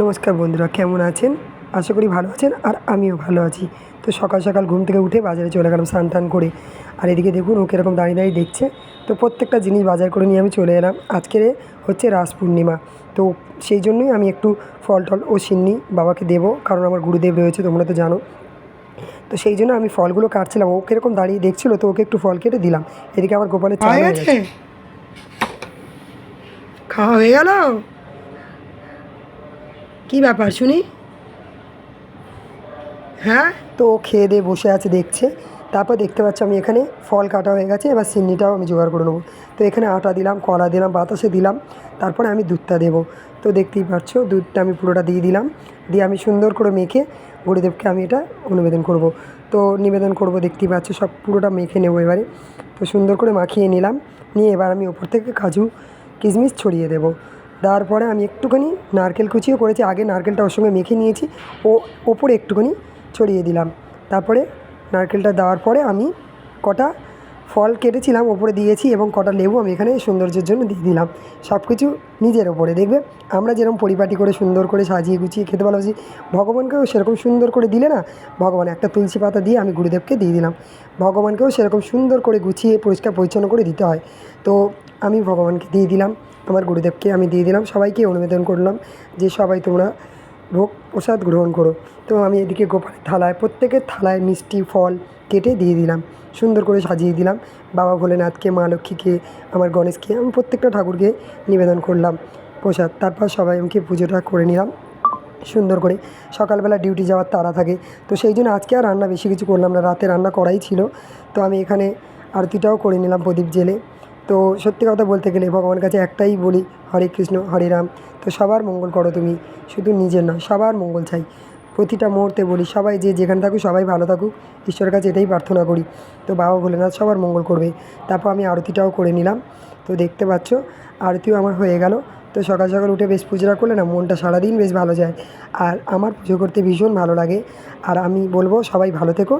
নমস্কার বন্ধুরা, কেমন আছেন? আশা করি ভালো আছেন আর আমিও ভালো আছি। তো সকাল সকাল ঘুম থেকে উঠে বাজারে চলে গেলাম স্নান টান করে। আর এদিকে দেখুন ও কীরকম দাঁড়িয়ে দাঁড়িয়ে দেখছে। তো প্রত্যেকটা জিনিস বাজার করে নিয়ে আমি চলে এলাম। আজকে হচ্ছে রাস পূর্ণিমা, তো সেই জন্যই আমি একটু ফল টল ও সিন্নি বাবাকে দেবো, কারণ আমার গুরুদেব রয়েছে, তোমরা তো জানো। তো সেই জন্য আমি ফলগুলো কাটছিলাম, ও কীরকম দাঁড়িয়ে দেখছিলো, তো ওকে একটু ফল কেটে দিলাম। এদিকে আমার গোপালের চা হয়ে গেছে। খাওয়া হয়ে গেল? কী ব্যাপার শুনি? হ্যাঁ, তো ও খেয়ে দিয়ে বসে আছে দেখছে। তারপর দেখতে পাচ্ছ আমি এখানে ফল কাটা হয়ে গেছে, এবার সিন্নিটাও আমি জোগাড় করে নেবো। তো এখানে আটা দিলাম, কলা দিলাম, বাতাসে দিলাম, তারপরে আমি দুধটা দেবো। তো দেখতেই পাচ্ছ দুধটা আমি পুরোটা দিয়ে দিলাম, দিয়ে আমি সুন্দর করে মেখে গুরুদেবকে আমি এটা নিবেদন করব। তো নিবেদন করব, দেখতেই পাচ্ছ সব পুরোটা মেখে নেবো এবারে। তো সুন্দর করে মাখিয়ে নিলাম, নিয়ে এবার আমি ওপর থেকে কাজু কিশমিশ ছড়িয়ে দেবো। দেওয়ার পরে আমি একটুখানি নারকেল কুচিও করেছি, আগে নারকেলটা ওর সঙ্গে মেখে নিয়েছি, ও ওপরে একটুখানি ছড়িয়ে দিলাম। তারপরে নারকেলটা দেওয়ার পরে আমি কটা ফল কেটেছিলাম ওপরে দিয়েছি, এবং কটা লেবু আমি এখানে সৌন্দর্যের জন্য দিয়ে দিলাম। সব কিছু নিজের ওপরে। দেখবে আমরা যেরকম পরিপাটি করে সুন্দর করে সাজিয়ে গুছিয়ে খেতে ভালোবাসি, ভগবানকেও সেরকম সুন্দর করে দিলে না, ভগবান একটা তুলসী পাতা দিয়ে আমি গুরুদেবকে দিয়ে দিলাম। ভগবানকেও সেরকম সুন্দর করে গুছিয়ে পরিষ্কার পরিচ্ছন্ন করে দিতে হয়। তো আমি ভগবানকে দিয়ে দিলাম, আমার গুরুদেবকে আমি দিয়ে দিলাম, সবাইকে অনুমোদন করলাম যে সবাই তোমরা ভোগ প্রসাদ গ্রহণ করো। তো আমি এদিকে গোপালের থালায়, প্রত্যেকের থালায় মিষ্টি ফল কেটে দিয়ে দিলাম, সুন্দর করে সাজিয়ে দিলাম। বাবা ভোলেনাথকে, মা লক্ষ্মীকে, আমার গণেশকে, আমি প্রত্যেকটা ঠাকুরকে নিবেদন করলাম প্রসাদ। তারপর সবাই আমাকে পুজোটা করে নিলাম সুন্দর করে। সকালবেলা ডিউটি যাওয়ার তাড়া থাকে, তো সেই জন্য আজকে আর রান্না বেশি কিছু করলাম না, রাতে রান্না করাই ছিল। তো আমি এখানে আরতিটাও করে নিলাম প্রদীপ জেলে। তো সত্যি কথা বলতে গেলে ভগবানের কাছে একটাই বলি, হরে কৃষ্ণ হরে রাম। তো সবার মঙ্গল করো তুমি, শুধু নিজের নয়, সবার মঙ্গল চাই। প্রতিটা মুহূর্তে বলি সবাই যে যেখানে থাকুক সবাই ভালো থাকুক, ঈশ্বরের কাছে এটাই প্রার্থনা করি। তো বাবা ভোলেনাথ সবার মঙ্গল করবে। তারপর আমি আরতিটাও করে নিলাম। তো দেখতে পাচ্ছ আরতিও আমার হয়ে গেল। তো সকাল সকাল উঠে বেশ পুজোটা করলে না মনটা সারাদিন বেশ ভালো যায়, আর আমার পুজো করতে ভীষণ ভালো লাগে। আর আমি বলবো সবাই ভালো থেকো,